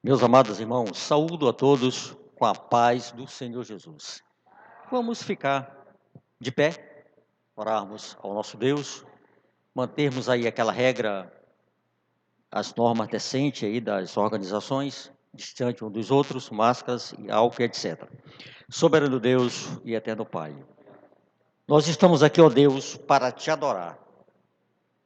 Meus amados irmãos, saúdo a todos com a paz do Senhor Jesus. Vamos ficar de pé, orarmos ao nosso Deus, mantermos aí aquela regra, as normas decentes aí das organizações, distante um dos outros, máscaras e álcool, etc. Soberano Deus e eterno Pai, nós estamos aqui, ó Deus, para te adorar.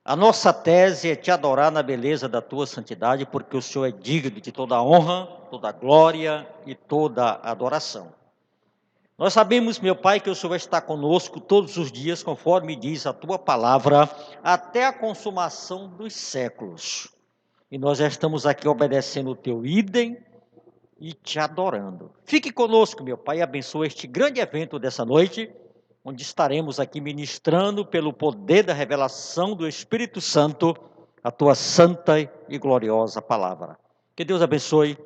A nossa tese é te adorar na beleza da tua santidade, porque o Senhor é digno de toda a honra, toda a glória e toda a adoração. Nós sabemos, meu Pai, que o Senhor está conosco todos os dias, conforme diz a tua palavra, até a consumação dos séculos. E nós já estamos aqui obedecendo o teu idem e te adorando. Fique conosco, meu Pai, e abençoe este grande evento dessa noite, onde estaremos aqui ministrando pelo poder da revelação do Espírito Santo, a tua santa e gloriosa palavra. Que Deus abençoe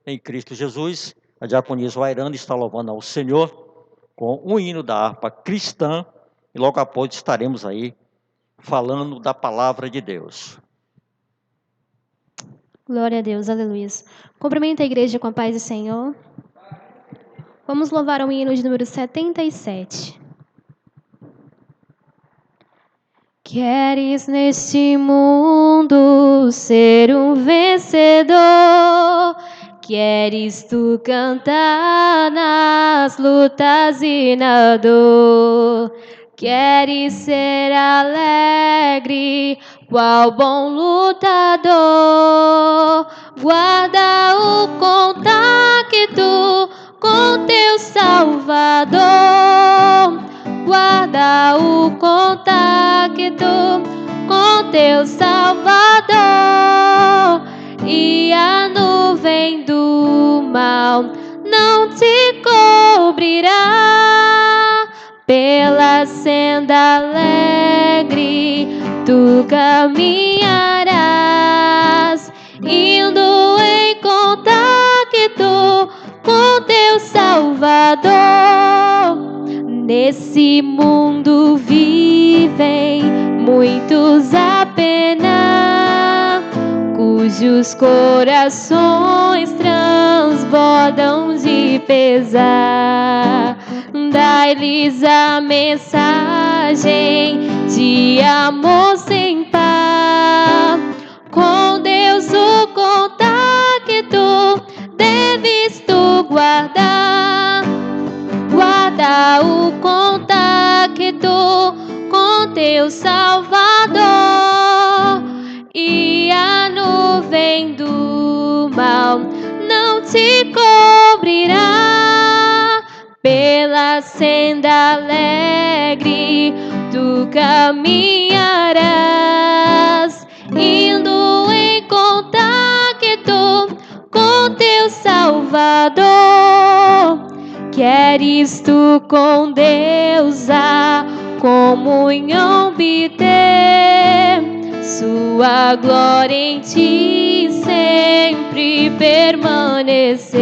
em Cristo Jesus. A diaconisa Wairana está louvando ao Senhor com um hino da harpa cristã, e logo após estaremos aí falando da palavra de Deus. Glória a Deus, aleluia. Cumprimento a igreja com a paz do Senhor. Vamos louvar o hino de número 77. Queres neste mundo ser um vencedor? Queres tu cantar nas lutas e na dor? Queres ser alegre, qual bom lutador? Guarda o contacto com teu Salvador. Guarda o contacto com teu Salvador, e a nuvem do mal não te cobrirá. Pela senda alegre tu caminharás, indo em contacto com teu Salvador. Nesse mundo vivem muitos a penar, cujos corações transbordam de pesar. Dai-lhes a mensagem de amor sem par. Com Deus o contacto deves tu guardar. Guarda o contacto com teu Salvador, e a nuvem do mal não te cobrirá. Pela senda alegre tu caminharás, indo em contacto com teu Salvador. Queres tu com Deus a comunhão obter, sua glória em ti sempre permanecer.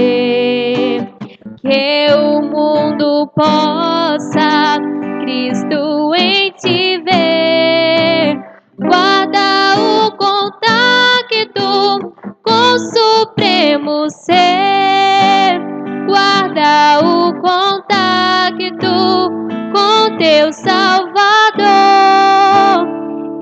Que o mundo possa Cristo em ti ver. Guarda o contacto com supremo ser. Guarda o contacto com teu Salvador,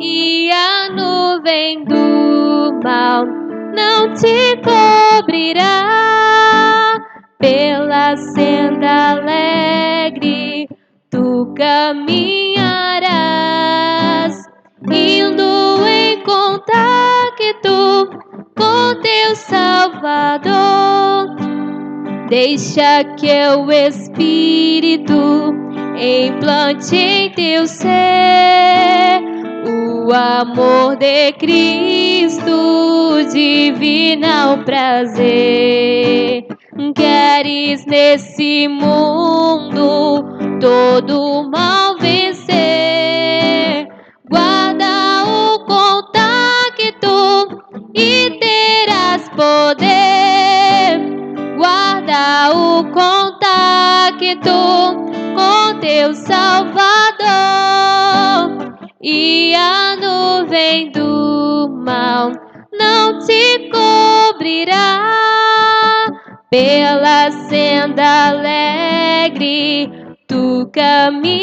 e a nuvem do mal não te cobrirá. Pela senda alegre tu caminharás, indo em contacto com teu Salvador. Deixa que o Espírito implante em teu ser o amor de Cristo, divinal prazer. Queres nesse mundo todo o mal vencer? Guarda o contacto e terás poder. Guarda o contacto com teu Salvador, e a nuvem do mal não te cobrirá. pela senda alegre tu caminharás,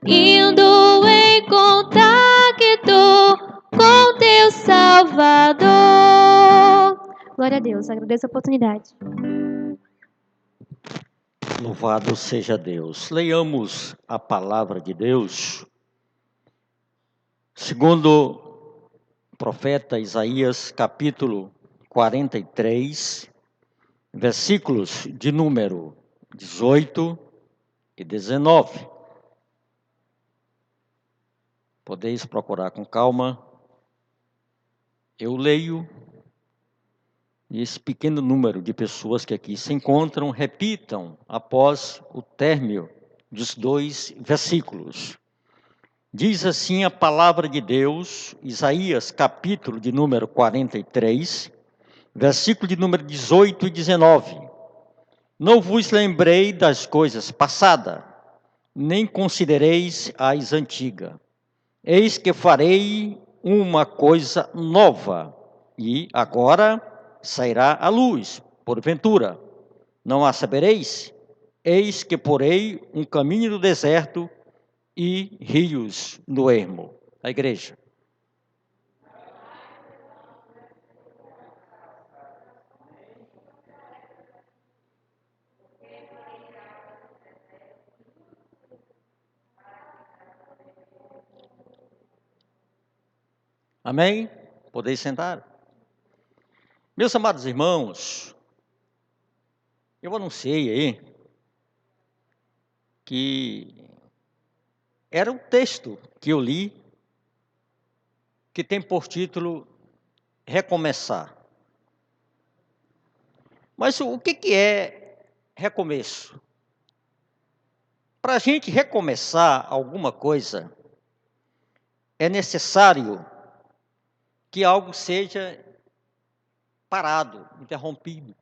indo em contacto com teu Salvador. Glória a Deus, agradeço a oportunidade. Louvado seja Deus. Leiamos a palavra de Deus. Segundo o profeta Isaías, capítulo 43, versículos de número 18 e 19. Podeis procurar com calma. Eu leio, e esse pequeno número de pessoas que aqui se encontram repitam após o término dos 2 versículos. Diz assim a palavra de Deus, Isaías, capítulo de número 43, versículo de número 18 e 19. Não vos lembrei das coisas passadas, nem considereis as antigas. Eis que farei uma coisa nova, e agora sairá a luz, porventura. Não a sabereis? Eis que porei um caminho no deserto e rios no ermo. A igreja. Amém? Podeis sentar. Meus amados irmãos, eu anunciei aí que era um texto que eu li, que tem por título Recomeçar. Mas o que é recomeço? Para a gente recomeçar alguma coisa, é necessário que algo seja parado, interrompido.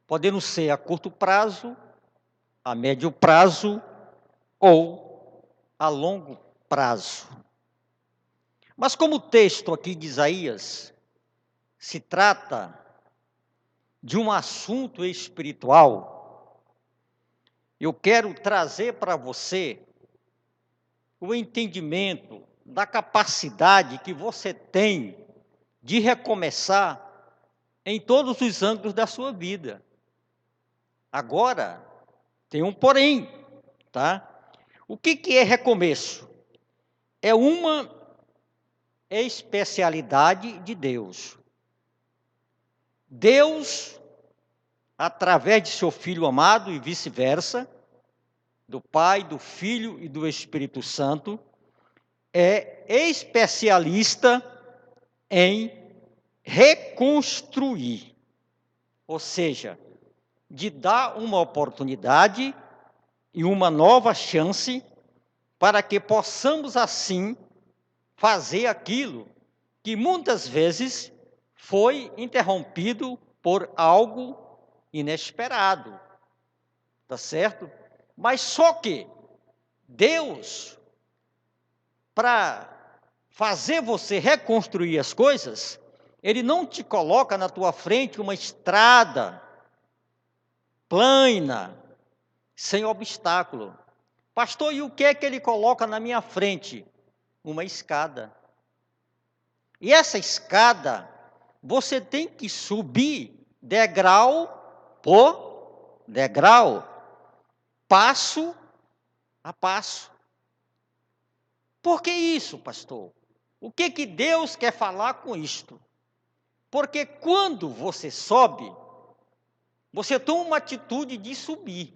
Podendo ser a curto prazo, a médio prazo ou a longo prazo. Mas como o texto aqui de Isaías se trata de um assunto espiritual, eu quero trazer para você o entendimento da capacidade que você tem de recomeçar em todos os âmbitos da sua vida. Agora, tem um porém, tá? O que é recomeço? É uma especialidade de Deus. Deus, através de seu Filho amado e vice-versa, do Pai, do Filho e do Espírito Santo, é especialista em reconstruir, ou seja, de dar uma oportunidade e uma nova chance para que possamos assim fazer aquilo que muitas vezes foi interrompido por algo inesperado, tá certo? Mas só que Deus, para fazer você reconstruir as coisas, Ele não te coloca na tua frente uma estrada plana, sem obstáculo. Pastor, e o que é que Ele coloca na minha frente? Uma escada. E essa escada, você tem que subir degrau por degrau, passo a passo. Por que isso, pastor? O que Deus quer falar com isto? Porque quando você sobe, você toma uma atitude de subir.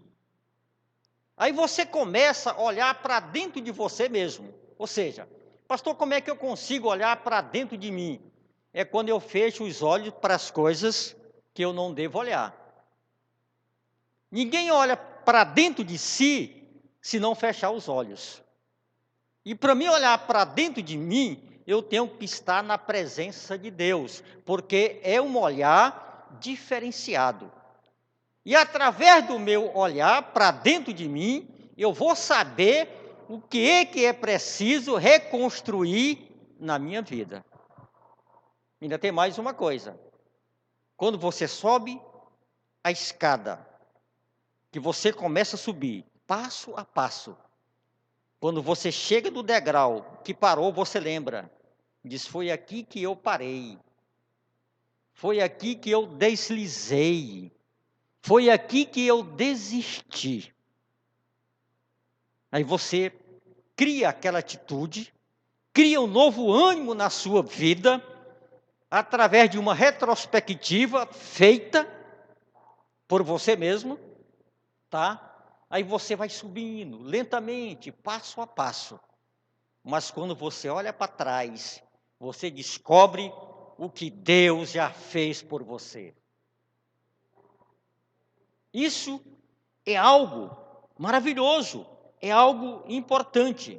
Aí você começa a olhar para dentro de você mesmo. Ou seja, pastor, como é que eu consigo olhar para dentro de mim? É quando eu fecho os olhos para as coisas que eu não devo olhar. Ninguém olha para dentro de si se não fechar os olhos. E para mim olhar para dentro de mim, eu tenho que estar na presença de Deus, porque é um olhar diferenciado. E através do meu olhar para dentro de mim, eu vou saber o que é preciso reconstruir na minha vida. Ainda tem mais uma coisa. Quando você sobe a escada, que você começa a subir, passo a passo. Quando você chega no degrau que parou, você lembra. Diz, foi aqui que eu parei. Foi aqui que eu deslizei. Foi aqui que eu desisti. Aí você cria aquela atitude, cria um novo ânimo na sua vida, através de uma retrospectiva feita por você mesmo, tá? Aí você vai subindo, lentamente, passo a passo. Mas quando você olha para trás, você descobre o que Deus já fez por você. Isso é algo maravilhoso, é algo importante.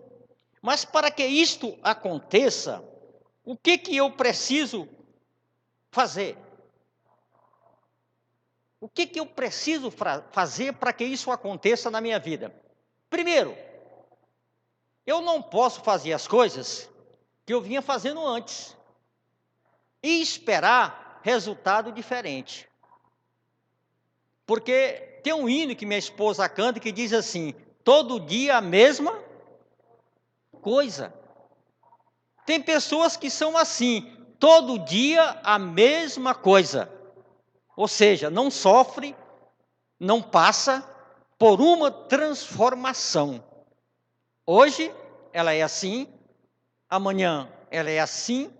Mas para que isto aconteça, o que eu preciso fazer? O que eu preciso fazer para que isso aconteça na minha vida? Primeiro, eu não posso fazer as coisas que eu vinha fazendo antes e esperar resultado diferente. Porque tem um hino que minha esposa canta que diz assim, todo dia a mesma coisa. Tem pessoas que são assim, todo dia a mesma coisa. Ou seja, não sofre, não passa por uma transformação. Hoje ela é assim, amanhã ela é assim,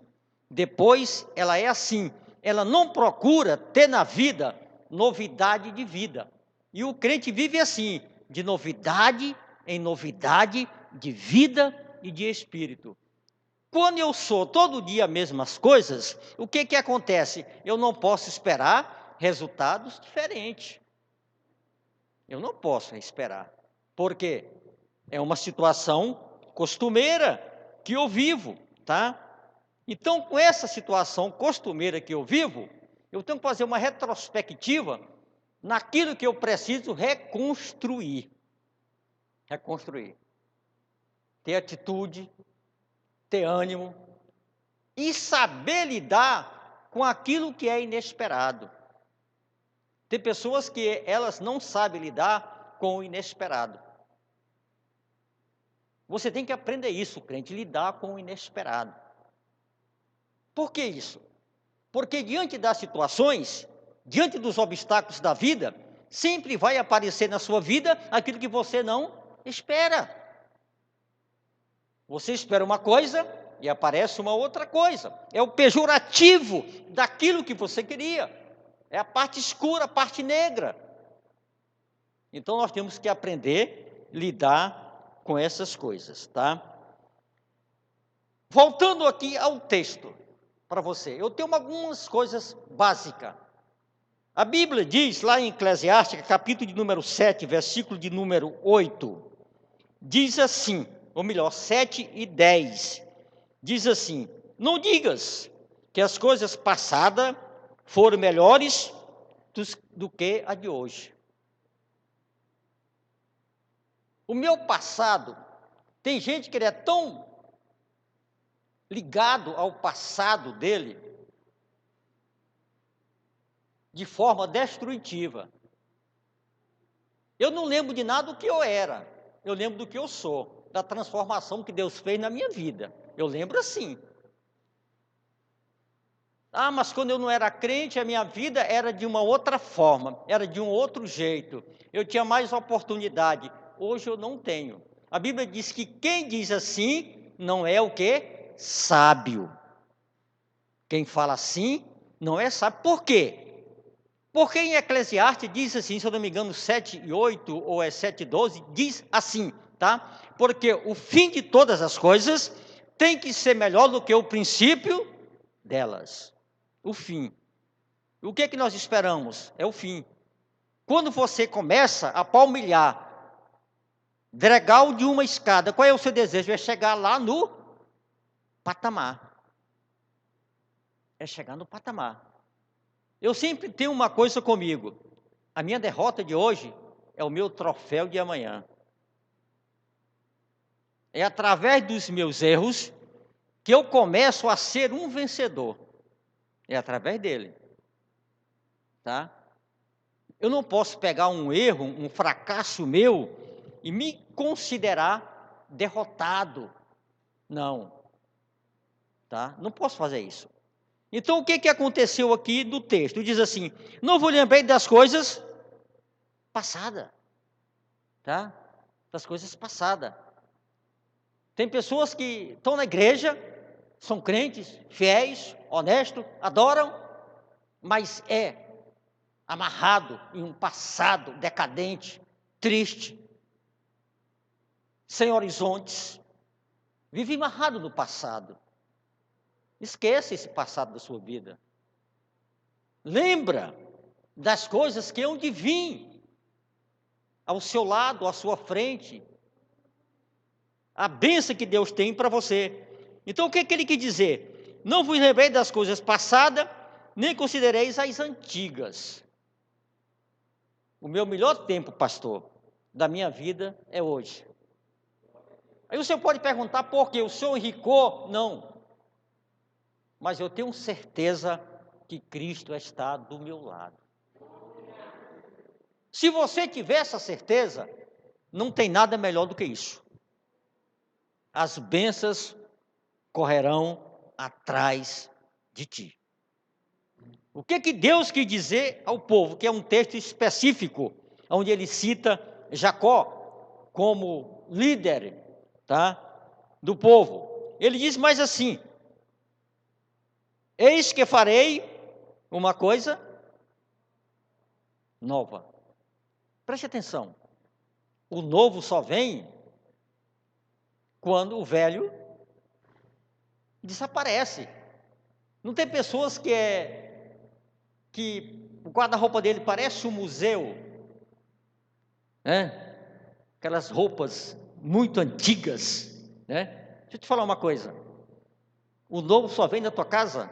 depois ela é assim. Ela não procura ter na vida novidade de vida. E o crente vive assim, de novidade em novidade de vida e de espírito. Quando eu sou todo dia as mesmas coisas, o que acontece? Eu não posso esperar resultados diferentes. Eu não posso esperar. Por quê? É uma situação costumeira que eu vivo, tá? Então, com essa situação costumeira que eu vivo, eu tenho que fazer uma retrospectiva naquilo que eu preciso reconstruir. Reconstruir. Ter atitude, ter ânimo e saber lidar com aquilo que é inesperado. Tem pessoas que elas não sabem lidar com o inesperado. Você tem que aprender isso, crente, lidar com o inesperado. Por que isso? Porque diante das situações, diante dos obstáculos da vida, sempre vai aparecer na sua vida aquilo que você não espera. Você espera uma coisa e aparece uma outra coisa. É o pejorativo daquilo que você queria. É a parte escura, a parte negra. Então nós temos que aprender a lidar com essas coisas, tá? Voltando aqui ao texto para você, eu tenho algumas coisas básicas. A Bíblia diz lá em Eclesiastes, capítulo de número 7, versículo de número 8, diz assim, ou melhor, 7 e 10, diz assim, não digas que as coisas passadas foram melhores do que a de hoje. O meu passado, tem gente que ele é tão ligado ao passado dele, de forma destrutiva. Eu não lembro de nada do que eu era, eu lembro do que eu sou, da transformação que Deus fez na minha vida. Eu lembro assim. Ah, mas quando eu não era crente, a minha vida era de uma outra forma, era de um outro jeito. Eu tinha mais oportunidade. Hoje eu não tenho. A Bíblia diz que quem diz assim não é o quê? Sábio. Quem fala assim não é sábio. Por quê? Porque em Eclesiastes diz assim, se eu não me engano, 7:8 ou é 7:12, diz assim, tá? Porque o fim de todas as coisas tem que ser melhor do que o princípio delas. O fim. O que nós esperamos? É o fim. Quando você começa a palmilhar degrau de uma escada, qual é o seu desejo? É chegar lá no patamar. É chegar no patamar. Eu sempre tenho uma coisa comigo. A minha derrota de hoje é o meu troféu de amanhã. É através dos meus erros que eu começo a ser um vencedor. É através dele. tá? Eu não posso pegar um erro, um fracasso meu e me considerar derrotado. Não, tá? Não posso fazer isso. Então, o que aconteceu aqui do texto? Diz assim: não vos lembrei das coisas passadas, tá? Das coisas passadas. Tem pessoas que estão na igreja, são crentes, fiéis, honestos, adoram, mas amarrado em um passado decadente, triste, sem horizontes, vive amarrado no passado. Esqueça esse passado da sua vida. Lembra das coisas que hão de vir ao seu lado, à sua frente, a bênção que Deus tem para você. Então, o que ele quer dizer? Não vos lembrei das coisas passadas, nem considereis as antigas. O meu melhor tempo, pastor, da minha vida é hoje. Aí o senhor pode perguntar por quê? O senhor enricou? Não. Mas eu tenho certeza que Cristo está do meu lado. Se você tiver essa certeza, não tem nada melhor do que isso. As bênçãos correrão atrás de ti. O que Deus quis dizer ao povo, que é um texto específico, onde ele cita Jacó como líder, tá, do povo. Ele diz mais assim: eis que farei uma coisa nova. Preste atenção. O novo só vem quando o velho desaparece. Não tem pessoas que o guarda-roupa dele parece um museu, né? Aquelas roupas muito antigas, né? Deixa eu te falar uma coisa. O novo só vem na tua casa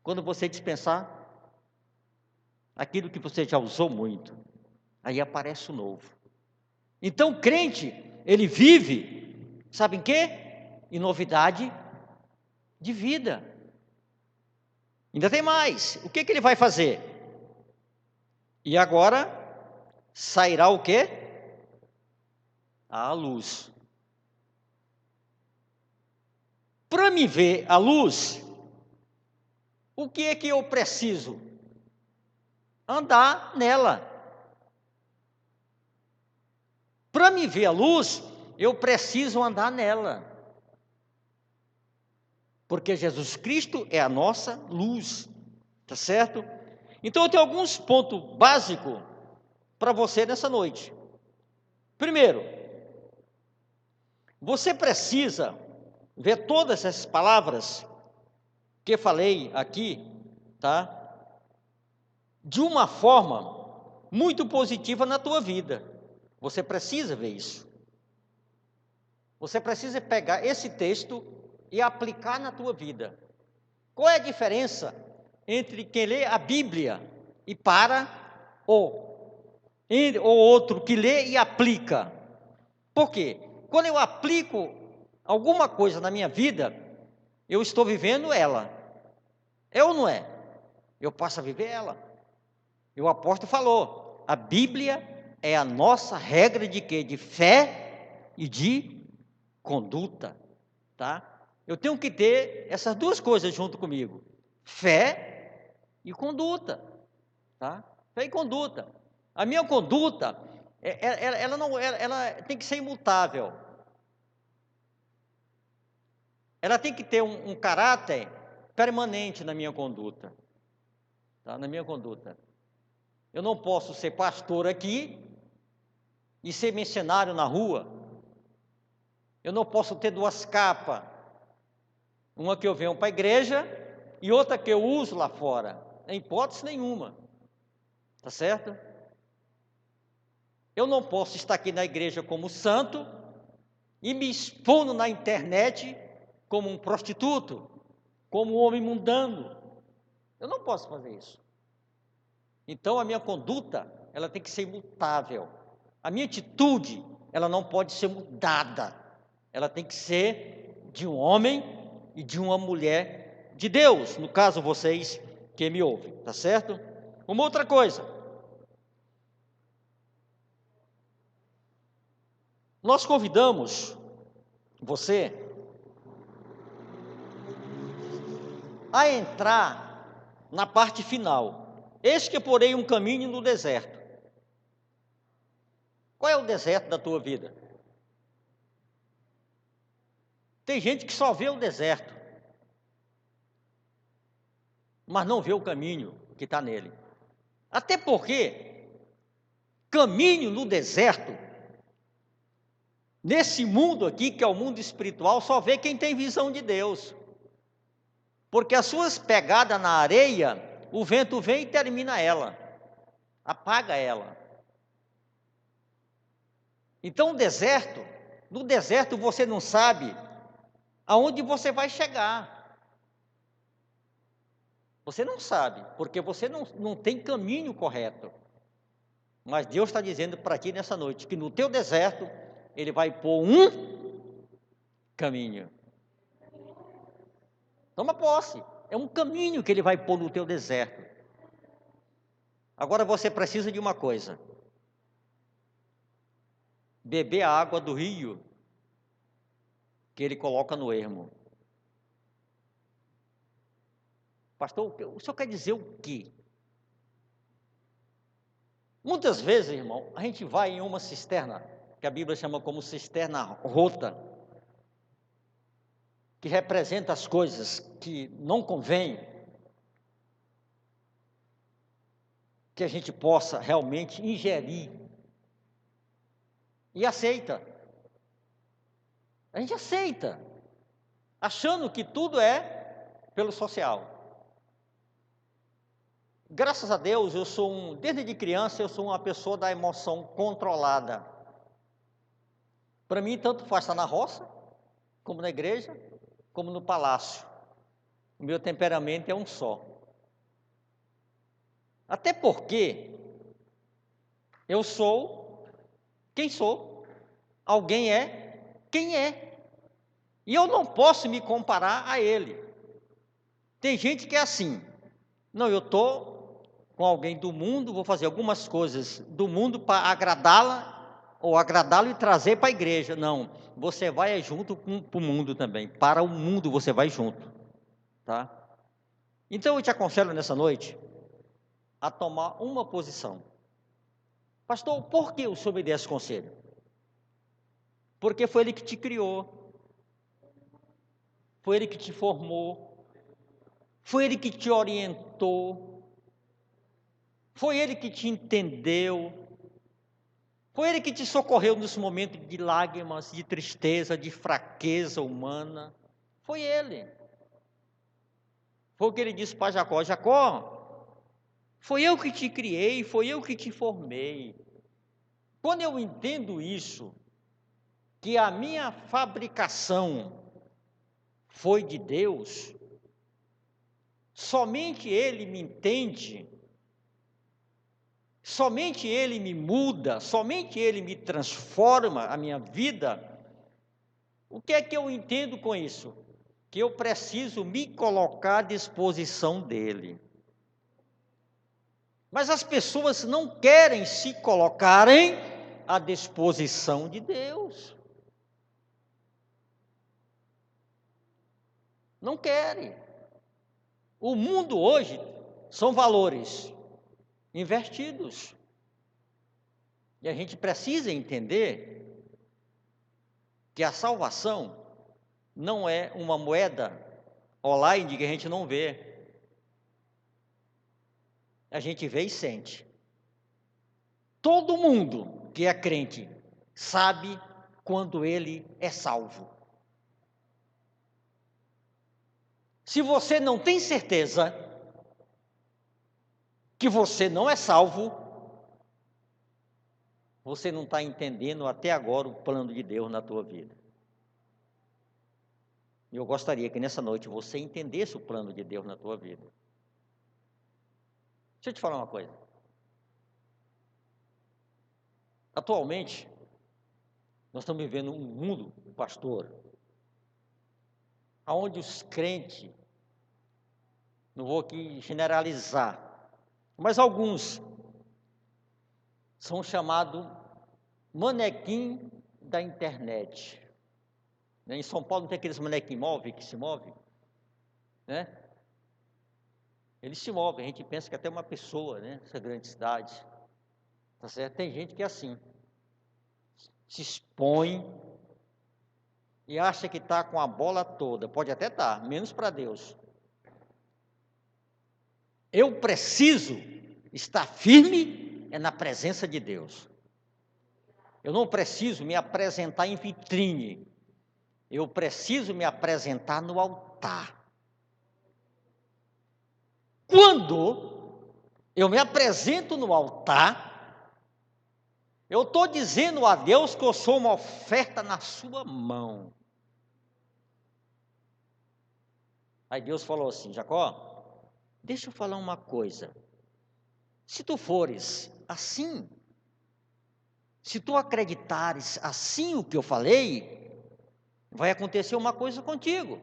quando você dispensar aquilo que você já usou muito. Aí aparece o novo. Então o crente, ele vive, sabe em quê? Em novidade de vida. Ainda tem mais. O que ele vai fazer? E agora sairá o quê? A luz. Para me ver a luz, o que é que eu preciso? Andar nela. Para me ver a luz, eu preciso andar nela. Porque Jesus Cristo é a nossa luz. Tá certo? Então eu tenho alguns pontos básicos para você nessa noite. Primeiro, você precisa ver todas essas palavras que falei aqui, tá? De uma forma muito positiva na tua vida. Você precisa ver isso. Você precisa pegar esse texto e aplicar na tua vida. Qual é a diferença entre quem lê a Bíblia e ou outro que lê e aplica? Por quê? Quando eu aplico alguma coisa na minha vida, eu estou vivendo ela. É ou não é? Eu passo a viver ela. E o apóstolo falou, a Bíblia é a nossa regra de quê? De fé e de conduta, tá? Eu tenho que ter essas duas coisas junto comigo, fé e conduta, tá? Fé e conduta. A minha conduta, ela tem que ser imutável. Ela tem que ter um caráter permanente na minha conduta, tá? Na minha conduta. Eu não posso ser pastor aqui e ser missionário na rua. Eu não posso ter duas capas. Uma que eu venho para a igreja e outra que eu uso lá fora. Em hipótese nenhuma. Tá certo? Eu não posso estar aqui na igreja como santo e me expondo na internet como um prostituto, como um homem mundano. Eu não posso fazer isso. Então a minha conduta, ela tem que ser imutável. A minha atitude, ela não pode ser mudada. Ela tem que ser de um homem e de uma mulher de Deus. No caso, vocês que me ouvem, tá certo? Uma outra coisa, nós convidamos você a entrar na parte final. Eis que porei um caminho no deserto. Qual é o deserto da tua vida? Tem gente que só vê o deserto, mas não vê o caminho que está nele. Até porque caminho no deserto, nesse mundo aqui, que é o mundo espiritual, só vê quem tem visão de Deus. Porque as suas pegadas na areia, o vento vem e termina ela, apaga ela. Então no deserto você não sabe aonde você vai chegar. Você não sabe, porque você não tem caminho correto. Mas Deus está dizendo para ti nessa noite, que no teu deserto, Ele vai pôr um caminho. Toma posse, é um caminho que Ele vai pôr no teu deserto. Agora você precisa de uma coisa: beber a água do rio que Ele coloca no ermo. Pastor, o senhor quer dizer o quê? Muitas vezes, irmão, a gente vai em uma cisterna, que a Bíblia chama como cisterna rota, que representa as coisas que não convém que a gente possa realmente ingerir. E aceita. A gente aceita, achando que tudo é pelo social. Graças a Deus, desde de criança, eu sou uma pessoa da emoção controlada. Para mim, tanto faz estar na roça, como na igreja, como no palácio. O meu temperamento é um só. Até porque eu sou quem sou, alguém é quem é. E eu não posso me comparar a ele. Tem gente que é assim, não, eu estou com alguém do mundo, vou fazer algumas coisas do mundo para agradá-la, ou agradá-lo e trazer para a igreja. Não, você vai junto para o mundo também, para o mundo você vai junto, tá? Então eu te aconselho nessa noite a tomar uma posição. Pastor, por que o senhor me deu esse conselho? Porque foi Ele que te criou, foi Ele que te formou, foi Ele que te orientou, foi Ele que te entendeu, foi Ele que te socorreu nos momentos de lágrimas, de tristeza, de fraqueza humana. Foi Ele. Foi o que Ele disse para Jacó: Jacó, foi eu que te criei, foi eu que te formei. Quando eu entendo isso, que a minha fabricação foi de Deus, somente Ele me entende, somente Ele me muda, somente Ele me transforma a minha vida. O que é que eu entendo com isso? Que eu preciso me colocar à disposição dEle. Mas as pessoas não querem se colocarem à disposição de Deus. Não querem. O mundo hoje são valores invertidos. E a gente precisa entender que a salvação não é uma moeda online que a gente não vê. A gente vê e sente. Todo mundo que é crente sabe quando ele é salvo. Se você não tem certeza que você não é salvo, você não está entendendo até agora o plano de Deus na tua vida. E eu gostaria que nessa noite você entendesse o plano de Deus na tua vida. Deixa eu te falar uma coisa. Atualmente, nós estamos vivendo um mundo, pastor, onde os crentes, não vou aqui generalizar, Mas alguns são chamados manequim da internet. Em São Paulo não tem aqueles manequim móveis que se movem, né? Eles se movem, a gente pensa que até uma pessoa, né? Essa grande cidade, tá certo? Tem gente que é assim, se expõe e acha que está com a bola toda, pode até estar, menos para Deus. Eu preciso estar firme na presença de Deus. Eu não preciso me apresentar em vitrine. Eu preciso me apresentar no altar. Quando eu me apresento no altar, eu estou dizendo a Deus que eu sou uma oferta na sua mão. Aí Deus falou assim: Jacó, deixa eu falar uma coisa. Se tu fores assim, se tu acreditares assim o que eu falei, vai acontecer uma coisa contigo.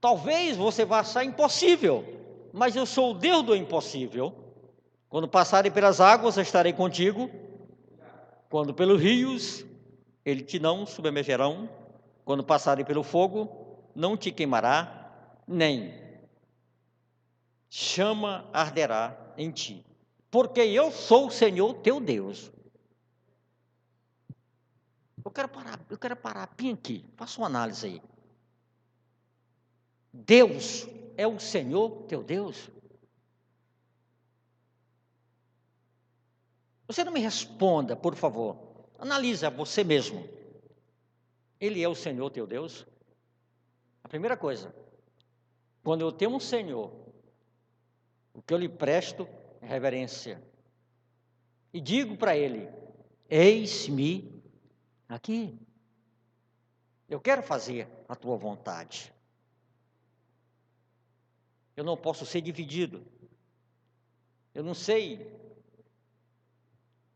Talvez você vá achar impossível, mas eu sou o Deus do impossível. Quando passarem pelas águas, eu estarei contigo. Quando pelos rios, eles te não submergerão. Quando passarem pelo fogo, não te queimará, nem chama arderá em ti. Porque eu sou o Senhor teu Deus. Eu quero parar bem aqui. Faça uma análise aí. Deus é o Senhor teu Deus? Você não me responda, por favor. Analisa você mesmo. Ele é o Senhor teu Deus? A primeira coisa, quando eu tenho um Senhor, o que eu lhe presto é reverência. E digo para ele: eis-me aqui. Eu quero fazer a tua vontade. Eu não posso ser dividido. Eu não sei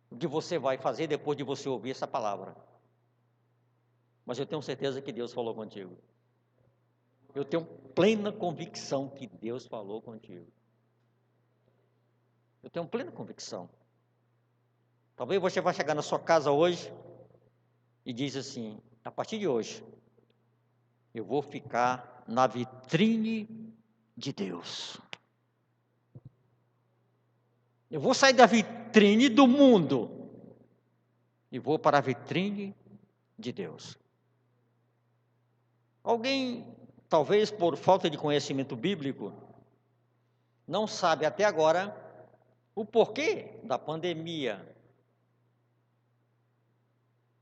o que você vai fazer depois de você ouvir essa palavra. Mas eu tenho certeza que Deus falou contigo. Eu tenho plena convicção que Deus falou contigo. Eu tenho plena convicção. Talvez você vai chegar na sua casa hoje e diz assim: a partir de hoje, eu vou ficar na vitrine de Deus. Eu vou sair da vitrine do mundo e vou para a vitrine de Deus. Alguém, talvez por falta de conhecimento bíblico, não sabe até agora o porquê da pandemia.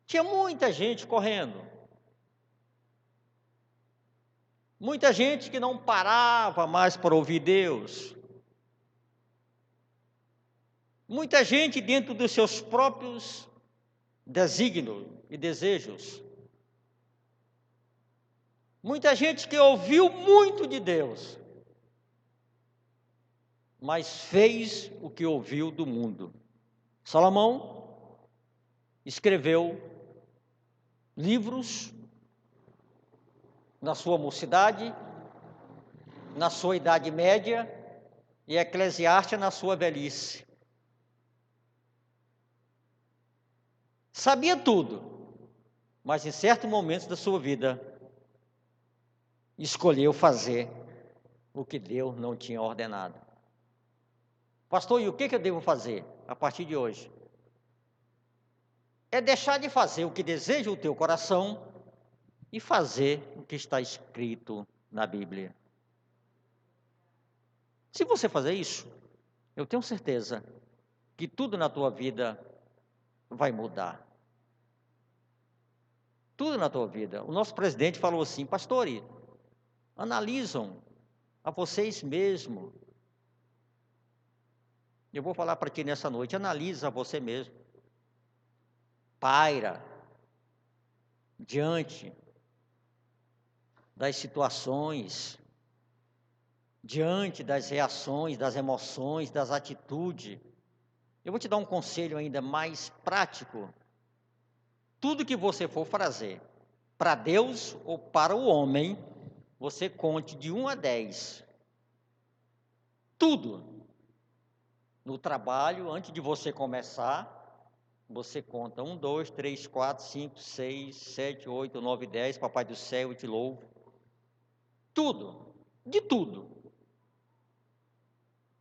Tinha muita gente correndo. Muita gente que não parava mais para ouvir Deus. Muita gente dentro dos seus próprios desígnios e desejos. Muita gente que ouviu muito de Deus, mas fez o que ouviu do mundo. Salomão escreveu livros na sua mocidade, na sua idade média, e Eclesiastes na sua velhice. Sabia tudo, mas em certos momentos da sua vida, escolheu fazer o que Deus não tinha ordenado. Pastor, e o que eu devo fazer a partir de hoje? É deixar de fazer o que deseja o teu coração e fazer o que está escrito na Bíblia. Se você fazer isso, eu tenho certeza que tudo na tua vida vai mudar. Tudo na tua vida. O nosso presidente falou assim: pastores, analisam a vocês mesmos. Eu vou falar para ti nessa noite: analisa você mesmo. Paira diante das situações, diante das reações, das emoções, das atitudes. Eu vou te dar um conselho ainda mais prático. Tudo que você for fazer, para Deus ou para o homem, você conte de 1 a 10. Tudo. No trabalho, antes de você começar, você conta 1, 2, 3, 4, 5, 6, 7, 8, 9, 10, Papai do céu, eu te louvo. Tudo, de tudo.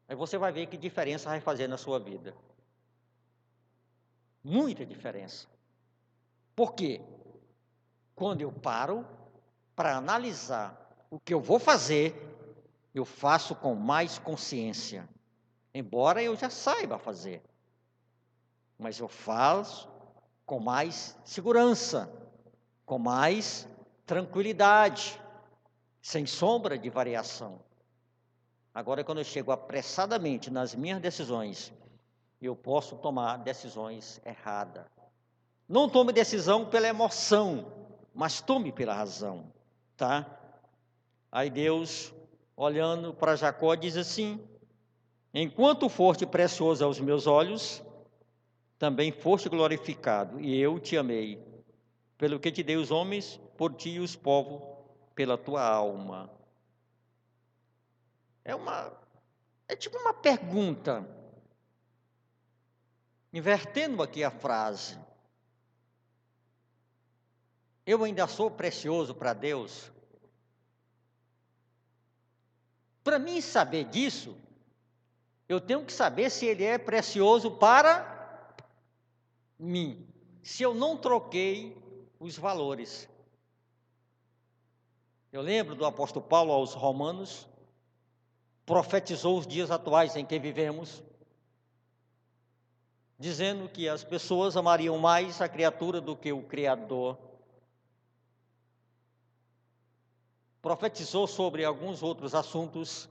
Aí você vai ver que diferença vai fazer na sua vida. Muita diferença. Por quê? Quando eu paro para analisar o que eu vou fazer, eu faço com mais consciência. Embora eu já saiba fazer. Mas eu faço com mais segurança, com mais tranquilidade, sem sombra de variação. Agora, quando eu chego apressadamente nas minhas decisões, eu posso tomar decisões erradas. Não tome decisão pela emoção, mas tome pela razão, tá? Aí Deus, olhando para Jacó, diz assim: enquanto foste precioso aos meus olhos, também foste glorificado, e eu te amei, pelo que te dei os homens, por ti e os povos, pela tua alma. É tipo uma pergunta, invertendo aqui a frase. Eu ainda sou precioso para Deus? Para mim saber disso, eu tenho que saber se Ele é precioso para mim. Se eu não troquei os valores. Eu lembro do apóstolo Paulo aos Romanos, profetizou os dias atuais em que vivemos, dizendo que as pessoas amariam mais a criatura do que o Criador. Profetizou sobre alguns outros assuntos,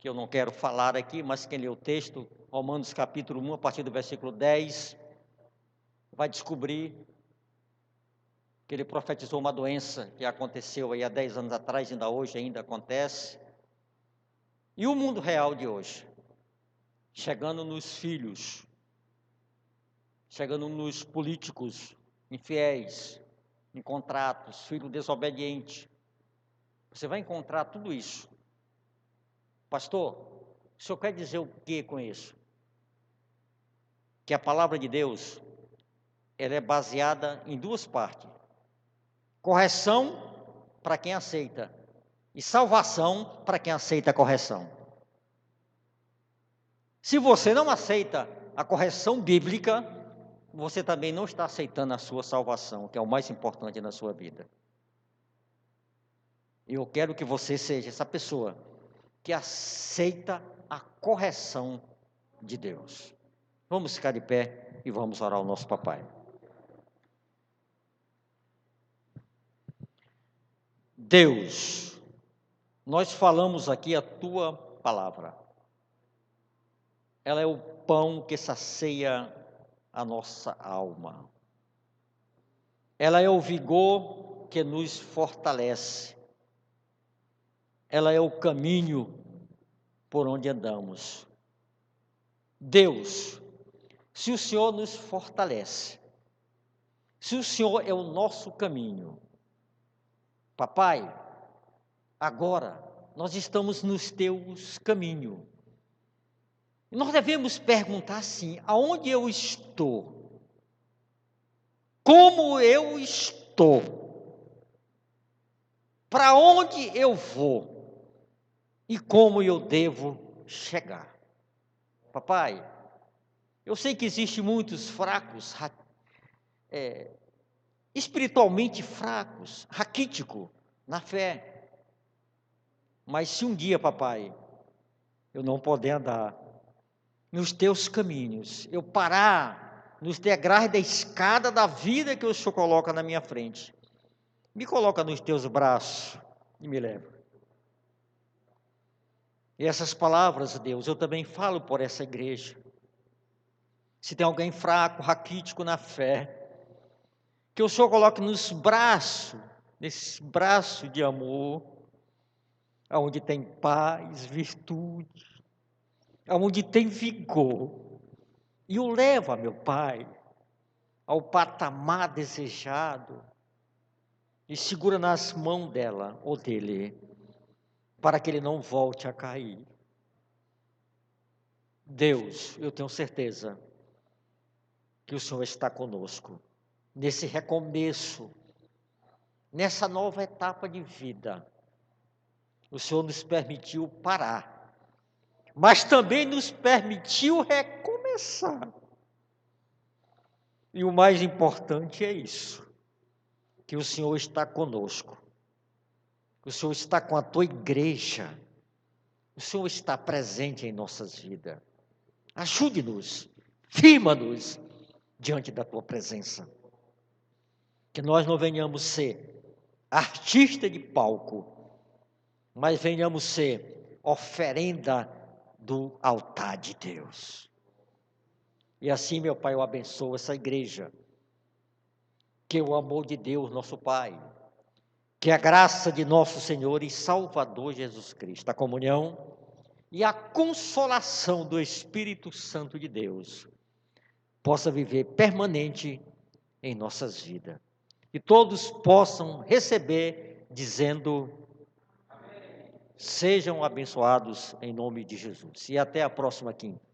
que eu não quero falar aqui, mas quem lê o texto, Romanos capítulo 1, a partir do versículo 10, vai descobrir que ele profetizou uma doença que aconteceu aí há 10 anos atrás, ainda hoje ainda acontece. E o mundo real de hoje, chegando nos filhos, chegando nos políticos infiéis, em contratos, filho desobediente. Você vai encontrar tudo isso. Pastor, o senhor quer dizer o que com isso? Que a palavra de Deus, ela é baseada em duas partes. Correção para quem aceita e salvação para quem aceita a correção. Se você não aceita a correção bíblica, você também não está aceitando a sua salvação, que é o mais importante na sua vida. Eu quero que você seja essa pessoa que aceita a correção de Deus. Vamos ficar de pé e vamos orar ao nosso papai. Deus, nós falamos aqui a tua palavra. Ela é o pão que sacia a nossa alma. Ela é o vigor que nos fortalece. Ela é o caminho por onde andamos. Deus, se o Senhor nos fortalece, se o Senhor é o nosso caminho, papai, agora nós estamos nos teus caminhos. Nós devemos perguntar assim: aonde eu estou? Como eu estou? Para onde eu vou? E como eu devo chegar? Papai, eu sei que existem muitos fracos, espiritualmente fracos, raquíticos na fé. Mas se um dia, papai, eu não puder andar nos teus caminhos, eu parar nos degraus da escada da vida que o Senhor coloca na minha frente, me coloca nos teus braços e me leva. E essas palavras, Deus, eu também falo por essa igreja. Se tem alguém fraco, raquítico na fé, que o Senhor coloque nos braços, nesse braço de amor, aonde tem paz, virtude, aonde tem vigor, e o leva, meu Pai, ao patamar desejado, e segura nas mãos dela ou dele, para que ele não volte a cair. Deus, eu tenho certeza que o Senhor está conosco nesse recomeço, nessa nova etapa de vida. O Senhor nos permitiu parar, mas também nos permitiu recomeçar. E o mais importante é isso, que o Senhor está conosco, que o Senhor está com a tua igreja, o Senhor está presente em nossas vidas. Ajude-nos, firma-nos diante da tua presença. Que nós não venhamos ser artista de palco, mas venhamos ser oferenda do altar de Deus. E assim, meu Pai, eu abençoo essa igreja. Que o amor de Deus, nosso Pai, que a graça de nosso Senhor e Salvador Jesus Cristo, a comunhão e a consolação do Espírito Santo de Deus, possa viver permanente em nossas vidas. E todos possam receber, dizendo: Amém. Sejam abençoados em nome de Jesus. E até a próxima quinta.